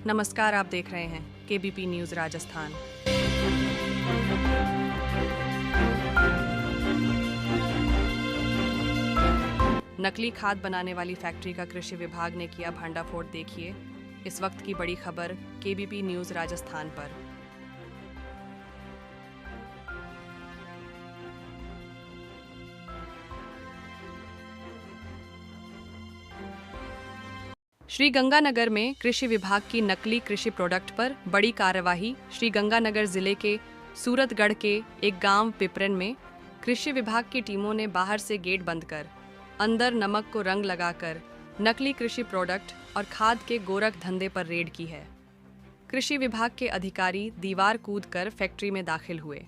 नमस्कार, आप देख रहे हैं केबीपी न्यूज राजस्थान। नकली खाद बनाने वाली फैक्ट्री का कृषि विभाग ने किया भंडाफोड़। देखिए इस वक्त की बड़ी खबर केबीपी न्यूज राजस्थान पर। श्रीगंगानगर में कृषि विभाग की नकली कृषि प्रोडक्ट पर बड़ी कार्यवाही। श्रीगंगानगर जिले के सूरतगढ़ के एक गांव पिपरन में कृषि विभाग की टीमों ने बाहर से गेट बंद कर अंदर नमक को रंग लगाकर नकली कृषि प्रोडक्ट और खाद के गोरख धंधे पर रेड की है। कृषि विभाग के अधिकारी दीवार कूदकर फैक्ट्री में दाखिल हुए।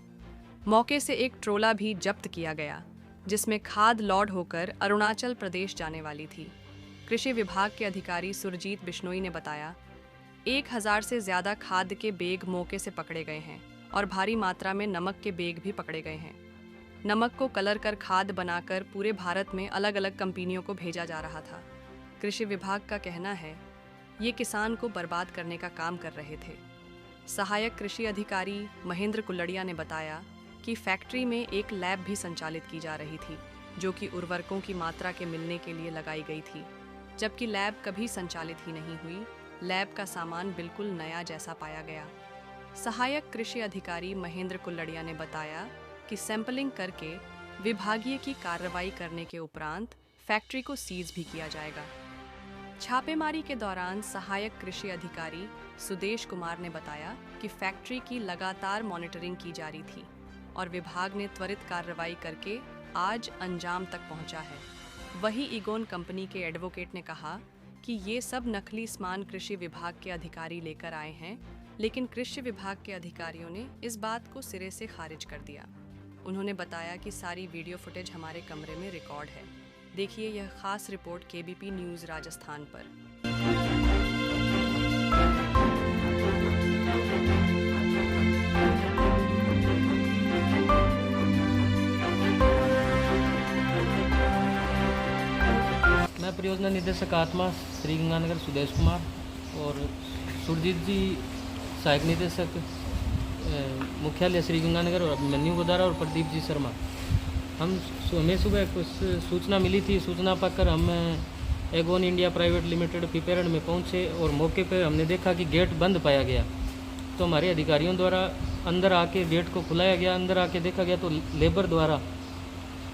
मौके से एक ट्रोला भी जब्त किया गया जिसमें खाद लोड होकर अरुणाचल प्रदेश जाने वाली थी। कृषि विभाग के अधिकारी सुरजीत बिश्नोई ने बताया 1000 से ज़्यादा खाद के बैग मौके से पकड़े गए हैं और भारी मात्रा में नमक के बैग भी पकड़े गए हैं। नमक को कलर कर खाद बनाकर पूरे भारत में अलग अलग कंपनियों को भेजा जा रहा था। कृषि विभाग का कहना है ये किसान को बर्बाद करने का काम कर रहे थे। सहायक कृषि अधिकारी महेंद्र कुल्लड़िया ने बताया कि फैक्ट्री में एक लैब भी संचालित की जा रही थी जो कि उर्वरकों की मात्रा के मिलने के लिए लगाई गई थी, जबकि लैब कभी संचालित ही नहीं हुई। लैब का सामान बिल्कुल नया जैसा पाया गया। सहायक कृषि अधिकारी महेंद्र कुल्लड़िया ने बताया कि सैंपलिंग करके विभागीय की कार्रवाई करने के उपरांत फैक्ट्री को सीज भी किया जाएगा। छापेमारी के दौरान सहायक कृषि अधिकारी सुदेश कुमार ने बताया कि फैक्ट्री की लगातार मॉनिटरिंग की जा रही थी और विभाग ने त्वरित कार्रवाई करके आज अंजाम तक पहुंचा है। वही ईगोन कंपनी के एडवोकेट ने कहा कि ये सब नकली सामान कृषि विभाग के अधिकारी लेकर आए हैं, लेकिन कृषि विभाग के अधिकारियों ने इस बात को सिरे से खारिज कर दिया। उन्होंने बताया कि सारी वीडियो फुटेज हमारे कमरे में रिकॉर्ड है। देखिए यह खास रिपोर्ट केबीपी न्यूज राजस्थान पर। मैं परियोजना निदेशक आत्मा श्रीगंगानगर सुदेश कुमार और सुरजीत जी सहायक निदेशक मुख्यालय श्रीगंगानगर और अभिमन्यु गोदारा और प्रदीप जी शर्मा। हमें सुबह कुछ सूचना मिली थी। सूचना पाकर हम एगोन इंडिया प्राइवेट लिमिटेड पिपेरन में पहुंचे और मौके पर हमने देखा कि गेट बंद पाया गया। तो हमारे अधिकारियों द्वारा अंदर आके गेट को खुलाया गया। अंदर आके देखा गया तो लेबर द्वारा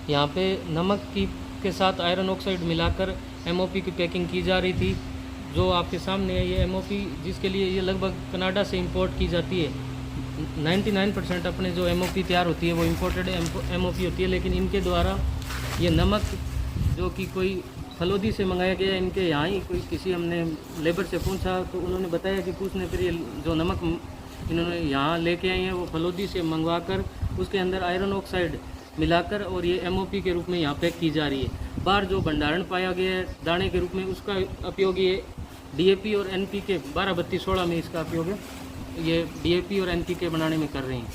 यहाँ पे नमक के साथ आयरन ऑक्साइड मिलाकर एमओपी की पैकिंग की जा रही थी। जो आपके सामने है ये एमओपी, जिसके लिए ये लगभग कनाडा से इंपोर्ट की जाती है। 99% अपने जो एमओपी तैयार होती है वो इंपोर्टेड एमओपी होती है, लेकिन इनके द्वारा ये नमक जो कि कोई फलोदी से मंगाया गया, इनके यहाँ ही कोई किसी हमने लेबर से पूछा तो उन्होंने बताया कि पूछने पर ये जो नमक इन्होंने यहाँ लेके आए हैं वो फलोदी से मंगवा कर उसके अंदर आयरन ऑक्साइड मिलाकर और ये एमओपी के रूप में यहाँ पैक की जा रही है। बाहर जो भंडारण पाया गया है दाने के रूप में, उसका उपयोग ये डीएपी और एनपीके 12-32-16 में इसका उपयोग है। ये डीएपी और एनपीके बनाने में कर रहे हैं।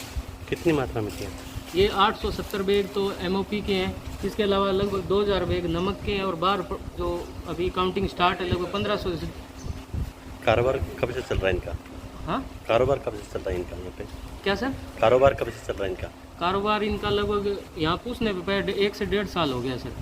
कितनी मात्रा में किया? ये 870 बैग तो एमओपी के हैं। इसके अलावा लगभग 2000 बैग नमक के हैं और बाहर जो अभी काउंटिंग स्टार्ट है लगभग 1500। कारोबार कब से चल रहा है इनका? हाँ, कारोबार कब से चल रहा है इनका यहाँ पे? क्या सर? कारोबार कब से चल रहा है इनका? कारोबार इनका लगभग यहाँ पूछने पे 1 से 1.5 साल हो गया सर।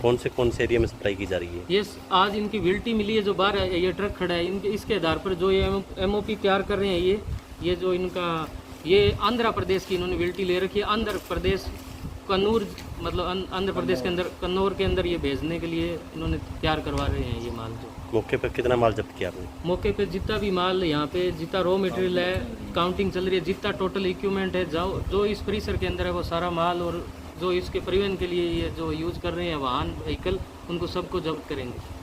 कौन से एरिया में सप्लाई की जा रही है? ये आज इनकी विल्टी मिली है, जो बाहर है ये ट्रक खड़ा है इनके, इसके आधार पर जो ये एमओपी तैयार कर रहे हैं ये जो इनका ये आंध्र प्रदेश की इन्होंने विल्टी ले रखी है। आंध्र प्रदेश कन्नूर, मतलब आंध्र प्रदेश के अंदर कन्नौर के अंदर ये भेजने के लिए इन्होंने तैयार करवा रहे हैं ये माल। जो मौके पर कितना माल जब्त किया आपने? मौके पे जितना भी माल यहाँ पे जितना रॉ मटेरियल है, काउंटिंग चल रही है, जितना टोटल इक्विपमेंट है जो इस परिसर के अंदर है वो सारा माल और जो इसके परिवहन के लिए ये जो यूज़ कर रहे हैं वाहन व्हीकल, उनको सबको जब्त करेंगे।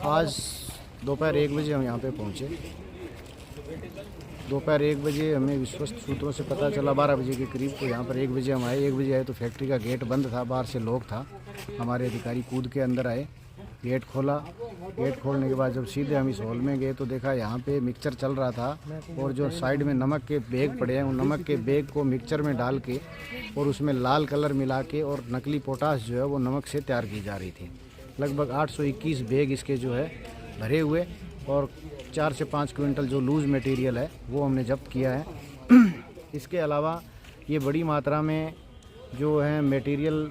आज दोपहर 1 बजे हम यहाँ पे पहुँचे। दोपहर 1 बजे हमें विश्वस्त सूत्रों से पता चला 12 बजे के करीब, तो यहाँ पर 1 बजे हम आए। 1 बजे आए तो फैक्ट्री का गेट बंद था, बाहर से लॉक था। हमारे अधिकारी कूद के अंदर आए, गेट खोला। गेट खोलने के बाद जब सीधे हम इस हॉल में गए तो देखा यहाँ पे मिक्सचर चल रहा था और जो साइड में नमक के बैग पड़े हैं, उन नमक के बैग को मिक्सचर में डाल के और उसमें लाल कलर मिला के और नकली पोटाश जो है वो नमक से तैयार की जा रही थी। लगभग 821 बैग इसके जो है भरे हुए और 4 से 5 क्विंटल जो लूज़ मटेरियल है वो हमने जब्त किया है। इसके अलावा ये बड़ी मात्रा में जो है मटेरियल,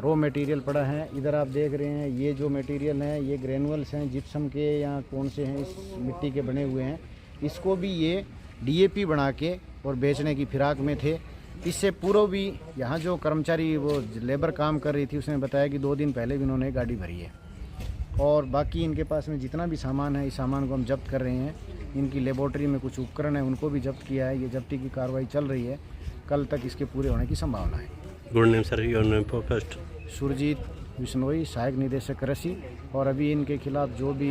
रॉ मटेरियल पड़ा है। इधर आप देख रहे हैं ये जो मटेरियल हैं ये ग्रेनुअल्स हैं, जिप्सम के या कौन से हैं, इस मिट्टी के बने हुए हैं। इसको भी ये डीएपी बना के और बेचने की फिराक में थे। इससे पूर्व भी यहाँ जो कर्मचारी वो लेबर काम कर रही थी उसने बताया कि 2 दिन पहले भी इन्होंने गाड़ी भरी है। और बाकी इनके पास में जितना भी सामान है इस सामान को हम जब्त कर रहे हैं। इनकी लेबोरेटरी में कुछ उपकरण है उनको भी जब्त किया है। ये जब्ती की कार्रवाई चल रही है, कल तक इसके पूरे होने की संभावना है। Good name sir, your name first. Surjit Bishnoi, सहायक निदेशक कृषि। और अभी इनके खिलाफ जो भी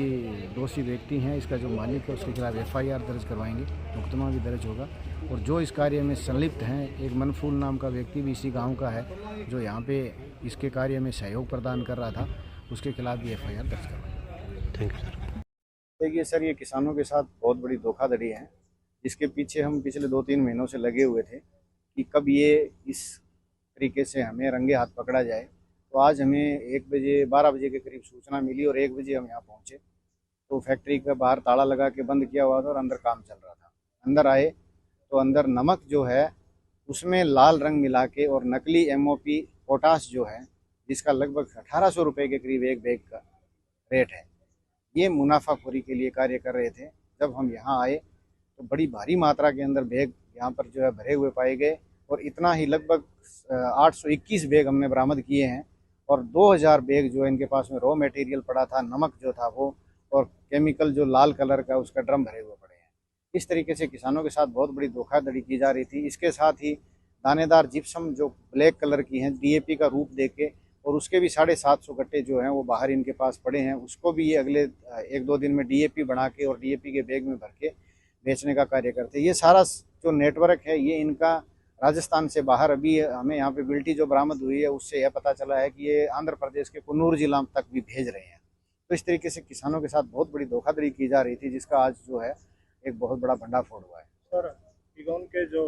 दोषी व्यक्ति हैं, इसका जो मालिक है उसके खिलाफ FIR दर्ज करवाएंगे, मुकदमा भी दर्ज होगा। और जो इस कार्य में संलिप्त हैं, एक मनफूल नाम का व्यक्ति भी इसी गांव का है जो यहाँ पे इसके कार्य में सहयोग प्रदान कर रहा था, उसके खिलाफ भी FIR दर्ज करवाएंगे। Thank you sir. देखिए सर, ये किसानों के साथ बहुत बड़ी धोखाधड़ी है, जिसके पीछे हम पिछले 2-3 महीनों से लगे हुए थे कि कब ये इस तरीके से हमें रंगे हाथ पकड़ा जाए। तो आज हमें 12 बजे के करीब सूचना मिली और 1 बजे हम यहाँ पहुँचे तो फैक्ट्री का बाहर ताला लगा के बंद किया हुआ था और अंदर काम चल रहा था। अंदर आए तो अंदर नमक जो है उसमें लाल रंग मिला के और नकली MOP पोटाश जो है, जिसका लगभग 1800 रुपये के करीब एक बैग का रेट है, ये मुनाफाखोरी के लिए कार्य कर रहे थे। जब हम यहाँ आए तो बड़ी भारी मात्रा के अंदर बैग यहाँ पर जो है भरे हुए पाए गए और इतना ही लगभग 821 बैग हमने बरामद किए हैं और 2000 बैग जो इनके पास में रॉ मटेरियल पड़ा था, नमक जो था वो, और केमिकल जो लाल कलर का उसका ड्रम भरे हुए पड़े हैं। इस तरीके से किसानों के साथ बहुत बड़ी धोखाधड़ी की जा रही थी। इसके साथ ही दानेदार जिप्सम जो ब्लैक कलर की हैं, DAP का रूप देके और उसके भी 750 गट्टे जो हैं वो बाहर इनके पास पड़े हैं, उसको भी ये अगले 1-2 दिन में DAP बना के और DAP के बैग में भर के बेचने का कार्य करते हैं। ये सारा जो नेटवर्क है ये इनका राजस्थान से बाहर, अभी हमें यहाँ पे बिल्टी जो बरामद हुई है उससे यह पता चला है कि ये आंध्र प्रदेश के कुन्नूर जिला तक भी भेज रहे हैं। तो इस तरीके से किसानों के साथ बहुत बड़ी धोखाधड़ी की जा रही थी, जिसका आज जो है एक बहुत बड़ा भंडाफोड़ हुआ है। सर, किगौन के जो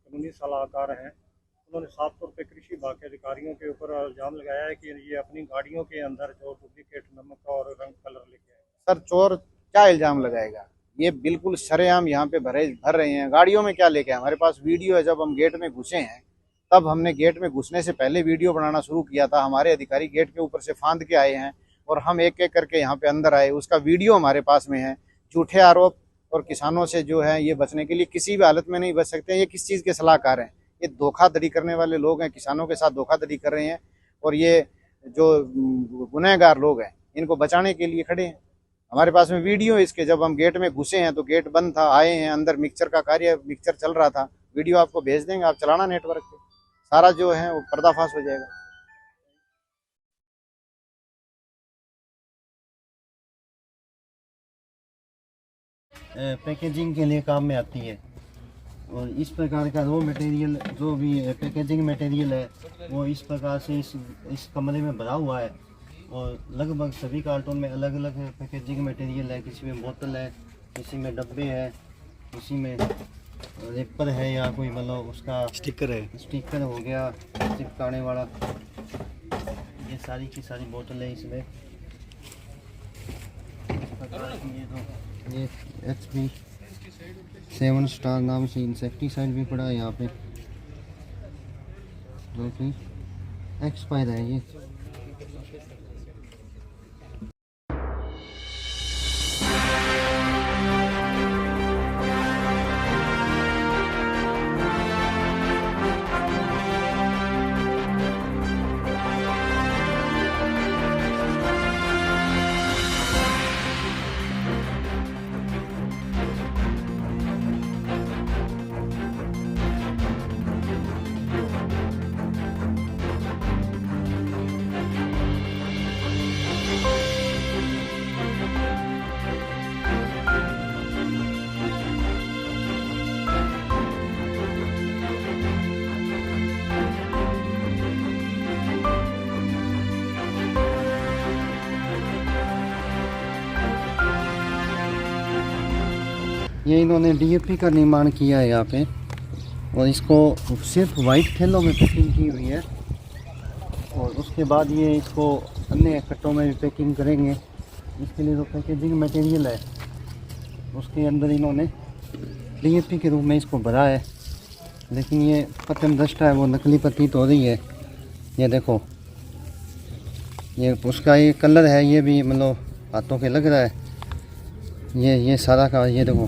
कानूनी सलाहकार हैं उन्होंने साफ तौर पे कृषि विभाग के अधिकारियों के ऊपर इल्ज़ाम लगाया है कि ये अपनी गाड़ियों के अंदर जो डुप्लीकेट नमक और रंग कलर लेके आए। सर, चोर क्या इल्ज़ाम लगाएगा? ये बिल्कुल सरेआम यहाँ पे भर रहे हैं। गाड़ियों में क्या लेके आए? हमारे पास वीडियो है, जब हम गेट में घुसे हैं तब हमने गेट में घुसने से पहले वीडियो बनाना शुरू किया था। हमारे अधिकारी गेट के ऊपर से फांद के आए हैं और हम एक एक करके यहाँ पे अंदर आए, उसका वीडियो हमारे पास में है। झूठे आरोप और किसानों से जो है ये बचने के लिए किसी भी हालत में नहीं बच सकते। ये किस चीज़ के सलाहकार हैं? ये धोखाधड़ी करने वाले लोग हैं, किसानों के साथ धोखाधड़ी कर रहे हैं और ये जो गुनहगार लोग हैं इनको बचाने के लिए खड़े हैं। हमारे पास में वीडियो है इसके, जब हम गेट में घुसे हैं तो गेट बंद था, आए हैं अंदर, मिक्सचर का कार्य, मिक्सचर चल रहा था। वीडियो आपको भेज देंगे, आप चलाना नेटवर्क पे, सारा जो है वो पर्दाफाश हो जाएगा। पैकेजिंग के लिए काम में आती है और इस प्रकार का रॉ मटेरियल जो भी पैकेजिंग मटेरियल है वो इस प्रकार से इस कमरे में भरा हुआ है और लगभग सभी कार्टून में अलग अलग पैकेजिंग मटेरियल है। किसी में बोतल है, किसी में डब्बे है, किसी में रेपर है या कोई मतलब उसका स्टिकर है, स्टिकर हो गया चिपकाने वाला। ये सारी की सारी बोतल है इसमें। ये HP 7 स्टार नाम से इंसेक्टिसाइड भी पड़ा है यहाँ पे, जो कि एक्सपायर है ये। ये इन्होंने डीएपी का निर्माण किया है यहाँ पे, और इसको सिर्फ वाइट थैलों में पैकिंग की हुई है, और उसके बाद ये इसको अन्य कट्टों में भी पैकिंग करेंगे। इसके लिए जो पैकेजिंग मटेरियल है उसके अंदर इन्होंने डीएपी के रूप में इसको भरा है, लेकिन ये प्रथम दृष्टा है वो नकली प्रतीत हो रही है। ये देखो, ये उसका ये कलर है, ये भी मतलब हाथों के लग रहा है। ये सारा का ये देखो,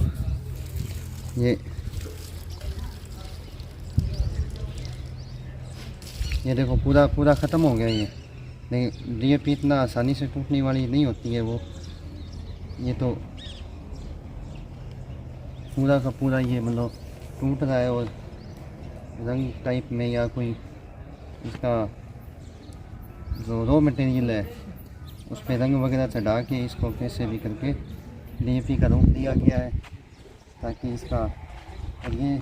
ये देखो पूरा ख़त्म हो गया ये। लेकिन डीएपी इतना आसानी से टूटने वाली नहीं होती है वो, ये तो पूरा का पूरा ये मतलब टूट रहा है, और रंग टाइप में या कोई इसका जो रॉ मटेरियल है उस पर रंग वगैरह चढ़ा के इसको कैसे भी करके डीएपी का रूप दिया गया है, ताकि इसका, और ये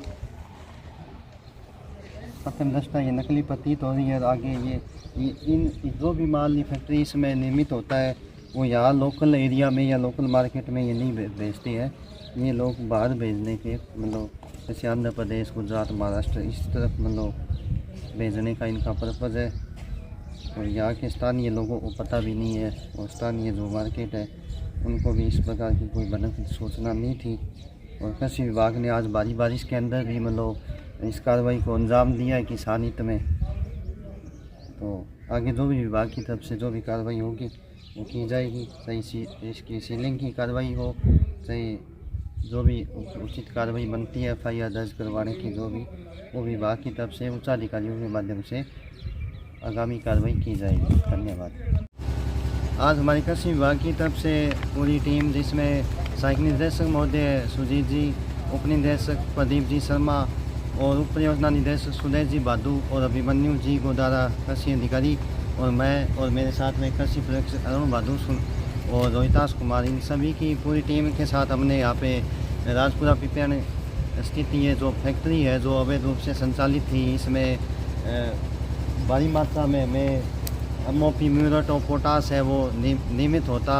प्रथम दृष्टा ये नकली प्रतीत हो रही है। आगे ये इन जो भी माल फैक्ट्री इसमें निर्मित होता है वो यहाँ लोकल एरिया में या लोकल मार्केट में ये नहीं बेचते हैं, ये लोग बाहर भेजने के मतलब जैसे आंध्र प्रदेश, गुजरात, महाराष्ट्र इस तरफ मतलब भेजने का इनका पर्पज़ है। और यहाँ के स्थानीय लोगों को पता भी नहीं है, और स्थानीय जो मार्केट है उनको भी इस प्रकार की कोई बनक सूचना नहीं थी। और कृषि विभाग ने आज बारिश के अंदर भी मतलब इस कार्रवाई को अंजाम दिया है किसान हित में। तो आगे जो भी विभाग की तरफ से जो भी कार्रवाई होगी वो की जाएगी, चाहे इसकी सीलिंग की कार्रवाई हो, चाहे जो भी उचित कार्रवाई बनती है FIR दर्ज करवाने की, जो भी वो विभाग की तरफ से उच्च अधिकारियों के माध्यम से आगामी कार्रवाई की जाएगी। धन्यवाद। आज हमारी कृषि विभाग की तरफ से पूरी टीम, जिसमें सहायक निदेशक महोदय सुजीत जी, उप निदेशक प्रदीप जी शर्मा और उप परियोजना निदेशक सुदेश जी बादू और अभिमन्यु जी गोदारा कृषि अधिकारी, और मैं और मेरे साथ में कृषि प्रेक्षक अरुण बहादुर और रोहितास कुमार, इन सभी की पूरी टीम के साथ हमने यहाँ पे राजपुरा पिपियान स्थित ये जो फैक्ट्री है जो अवैध रूप से संचालित थी, इसमें भारी मात्रा में MOP म्यूरेट ऑफ पोटास है वो नियमित होता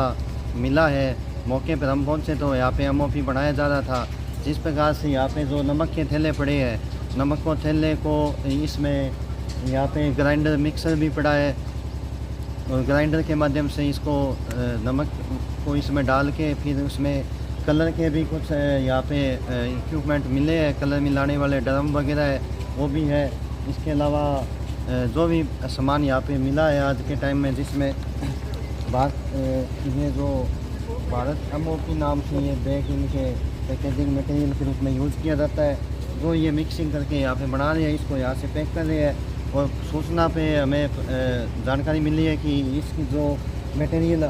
मिला है। मौके पर हम पहुँचे तो यहाँ पे MOP बनाया जा रहा था। जिस प्रकार से यहाँ पे जो नमक के थैले पड़े हैं, नमक को थैले को इसमें यहाँ पे ग्राइंडर मिक्सर भी पड़ा है, और ग्राइंडर के माध्यम से इसको नमक को इसमें डाल के फिर उसमें कलर के भी कुछ यहाँ पे इक्विपमेंट मिले हैं, कलर मिलाने वाले ड्रम वगैरह है वो भी है। इसके अलावा जो भी सामान यहाँ पे मिला है आज के टाइम में, जिसमें ये जो भारत MOP नाम से ये बैग इनके पैकेजिंग मटेरियल के रूप में यूज़ किया जाता है, जो ये मिक्सिंग करके यहाँ पे बना रहे हैं, इसको यहाँ से पैक कर रहे हैं। और सूचना पे हमें जानकारी मिली है कि इसकी जो मटेरियल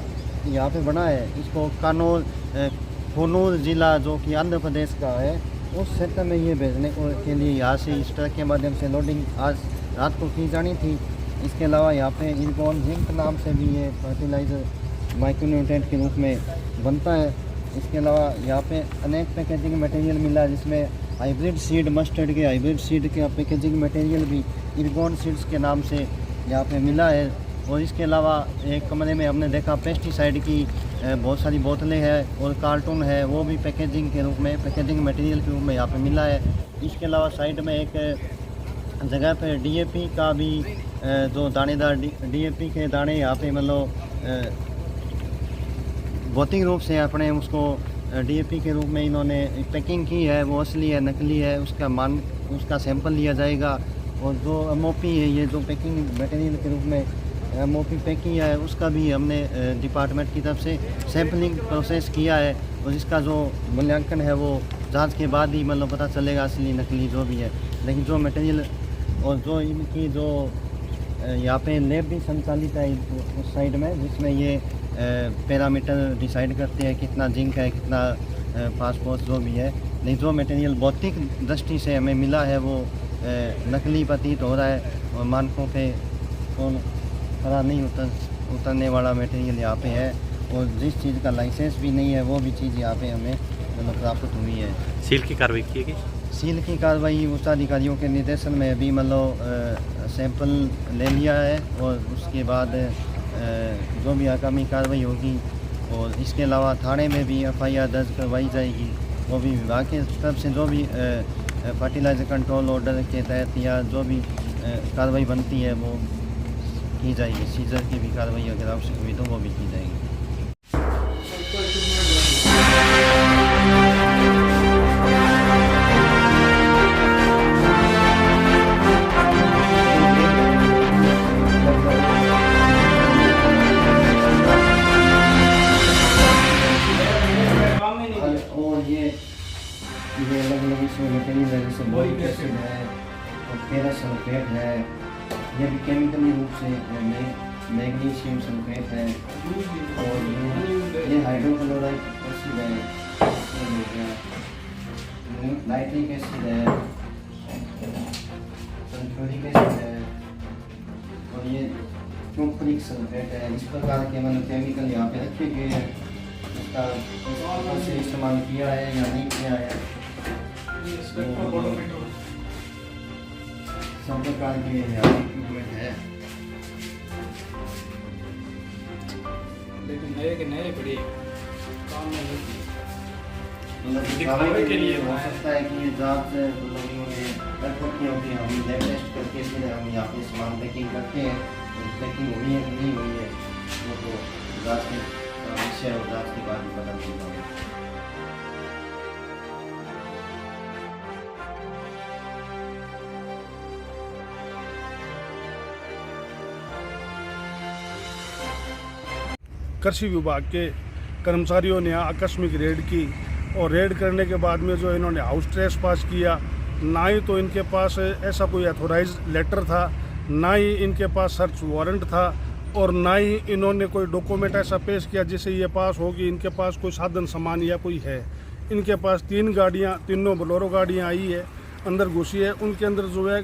यहाँ पे बना है इसको कन्नौर ज़िला जो कि आंध्र प्रदेश का है उस क्षेत्र में ये भेजने के लिए यहाँ से इस ट्रक के माध्यम से लोडिंग आज रात को की जानी थी। इसके अलावा यहाँ पे इर्गोन जिंक नाम से भी ये फर्टिलाइज़र माइक्रोन्यूट्रेंट के रूप में बनता है। इसके अलावा यहाँ पे अनेक पैकेजिंग मटेरियल मिला है, जिसमें हाइब्रिड सीड, मस्टर्ड के हाइब्रिड सीड के पैकेजिंग मटेरियल भी इर्गोन सीड्स के नाम से यहाँ पे मिला है। और इसके अलावा एक कमरे में हमने देखा पेस्टिसाइड की बहुत सारी बोतलें हैं और कार्टून है, वो भी पैकेजिंग के रूप में, पैकेजिंग मटेरियल के रूप में यहाँ पे मिला है। इसके अलावा साइड में एक जगह पे DAP का भी जो दानेदार DAP के दाने यहाँ पे मतलब भौतिक रूप से अपने उसको DAP के रूप में इन्होंने पैकिंग की है, वो असली है नकली है, उसका सैंपल लिया जाएगा। और जो MOP है, ये जो पैकिंग मटेरियल के रूप में MOP पैक किया है, उसका भी हमने डिपार्टमेंट की तरफ से सैम्पलिंग प्रोसेस किया है, और इसका जो मूल्यांकन है वो जांच के बाद ही मतलब पता चलेगा असली नकली जो भी है। लेकिन जो मटेरियल और जो इनकी जो यहाँ पे लैब भी संचालित है उस साइड में, जिसमें ये पैरामीटर डिसाइड करते हैं कितना जिंक है, कितना फास्फोरस जो भी है। लेकिन जो मटेरियल भौतिक दृष्टि से हमें मिला है वो नकली प्रतीत हो रहा है, और मानकों पे कौन खरा नहीं उतरने वाला मटेरियल यहाँ पे है। और जिस चीज़ का लाइसेंस भी नहीं है वो भी चीज़ यहाँ पे हमें मतलब प्राप्त हुई है। सील की कार्रवाई की गई? सील की कार्रवाई उच्च अधिकारियों के निर्देशन में अभी मतलब सैंपल ले लिया है, और उसके बाद जो भी आगामी कार्रवाई होगी, और इसके अलावा थाने में भी FIR दर्ज करवाई जाएगी। वो भी विभाग की तरफ से जो भी फर्टिलाइज़र कंट्रोल ऑर्डर के तहत या जो भी कार्रवाई बनती है वो की जाएगी। सीजर की भी कार्रवाई अगर आवश्यक हुई तो वो भी की जाएगी। और ये अलग अलग इसमें मटेरियल है, जैसे बोरिक एसिड है और फेरस सल्फेट है, ये भी केमिकली रूप से मैग्नीशियम सल्फेट है, और ये हाइड्रोक्लोराइड एसिड है, नाइट्रिक एसिड है, सल्फ्यूरिक एसिड है, और ये क्यूप्रिक सल्फेट है। इस प्रकार के मतलब केमिकल यहाँ पे रखे गए हैं, इसका से इस्तेमाल किया है या नहीं किया है, सब प्रकार के इक्विपमेंट है। लेकिन नए के नए बड़े काम में मतलब दिखावे के लिए हो सकता है कि ये जांच लोगों ने लगभग की होती है, हम लैब टेस्ट करके फिर हम यहाँ पे सामान पैकिंग करते हैं, पैकिंग हुई है कि नहीं हुई है वो तो जांच के विषय और जांच के बाद पता चलता है। कृषि विभाग के कर्मचारियों ने आकस्मिक रेड की और रेड करने के बाद में जो इन्होंने हाउस ट्रेस पास किया, ना ही तो इनके पास ऐसा कोई अथोराइज लेटर था, ना ही इनके पास सर्च वारंट था, और ना ही इन्होंने कोई डॉक्यूमेंट ऐसा पेश किया जिससे ये पास हो कि इनके पास कोई साधन सामान या कोई है। इनके पास 3 गाड़ियाँ, तीनों बोलेरो गाड़ियाँ आई है, अंदर घुसी है, उनके अंदर जो है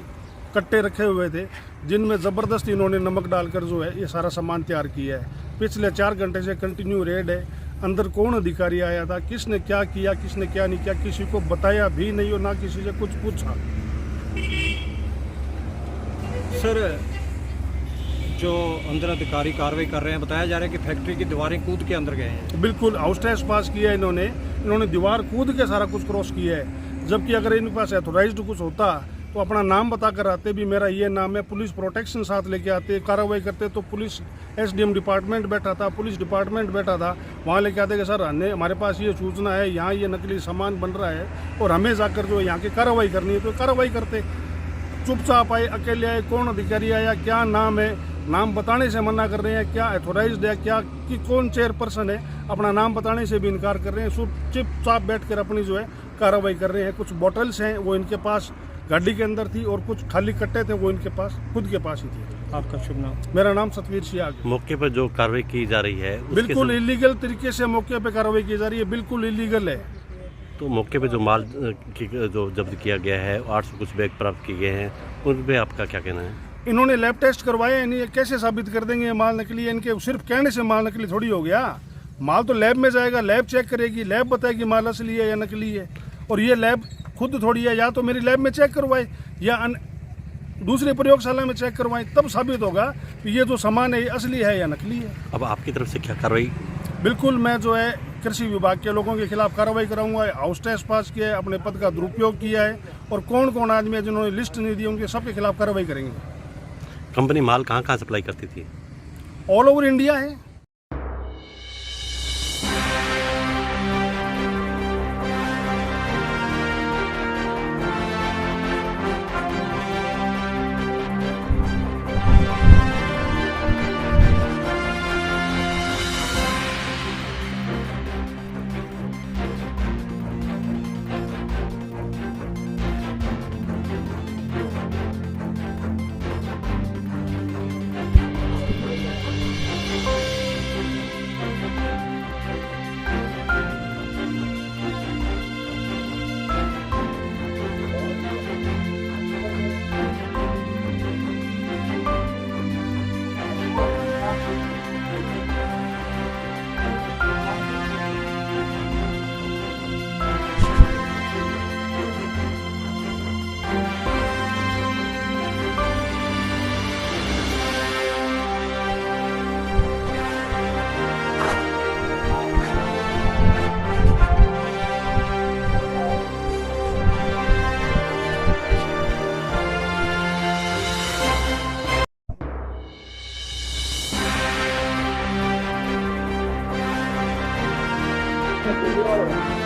कट्टे रखे हुए थे जिनमें ज़बरदस्ती इन्होंने नमक डालकर जो है ये सारा सामान तैयार किया है। पिछले 4 घंटे से कंटिन्यू रेड है। अंदर कौन अधिकारी आया था, किसने क्या किया, किसने क्या नहीं किया, किसी को बताया भी नहीं और ना किसी से कुछ पूछा। सर, जो अंदर अधिकारी कार्रवाई कर रहे हैं, बताया जा रहा है कि फैक्ट्री की दीवारें कूद के अंदर गए हैं। बिल्कुल हाउस टेस्ट पास किया है इन्होंने दीवार कूद के सारा कुछ क्रॉस किया है। जबकि अगर इनके पास ऑथोराइज्ड कुछ होता तो अपना नाम बता कर आते भी मेरा ये नाम है, पुलिस प्रोटेक्शन साथ लेके आते, कार्रवाई करते। तो पुलिस एसडीएम डिपार्टमेंट बैठा था, पुलिस डिपार्टमेंट बैठा था, वहाँ लेके आते कि सर हमारे पास ये सूचना है, यहाँ ये नकली सामान बन रहा है और हमें जाकर जो यहाँ की कार्रवाई करनी है तो कार्रवाई करते। चुपचाप आए, अकेले आए, कौन अधिकारी आया, क्या नाम है, नाम बताने से मना कर रहे हैं, क्या अथोराइज्ड है, क्या कि कौन चेयरपर्सन है, अपना नाम बताने से भी इनकार कर रहे हैं। चुपचाप बैठकर अपनी जो है कार्रवाई कर रहे हैं। कुछ बॉटल्स हैं वो इनके पास गाड़ी के अंदर थी और कुछ खाली कट्टे थे वो इनके पास खुद के पास ही थे। आपका शुभ नाम? मेरा नाम सतवीर सियाग। मौके पर जो कार्रवाई की जा रही है बिल्कुल इलीगल तरीके से मौके पे कार्रवाई की जा रही है, बिल्कुल इलीगल है। तो मौके पे जो माल जो जब्त किया गया है, 800 कुछ बैग प्राप्त किए गए हैं, उन पे आपका क्या कहना है? इन्होंने लैब टेस्ट करवाए नहीं, ये कैसे साबित कर देंगे ये माल नकली है? इनके सिर्फ कहने से माल नकली थोड़ी हो गया। माल तो लैब में जाएगा, लैब चेक करेगी, लैब बताएगी माल असली है या नकली है। और ये लैब खुद थोड़ी है, या तो मेरी लैब में चेक करवाए या दूसरी प्रयोगशाला में चेक करवाएं, तब साबित होगा कि ये जो सामान है ये असली है या नकली है। अब आपकी तरफ से क्या कार्रवाई? बिल्कुल, मैं जो है कृषि विभाग के लोगों के खिलाफ कार्रवाई कराऊंगा। हाउस टेस्ट पास किया है, अपने पद का दुरुपयोग किया है, और कौन कौन आदमी है जिन्होंने लिस्ट नहीं दी उनके सबके खिलाफ कार्रवाई करेंगे। कंपनी माल कहाँ कहाँ सप्लाई करती थी? ऑल ओवर इंडिया है। है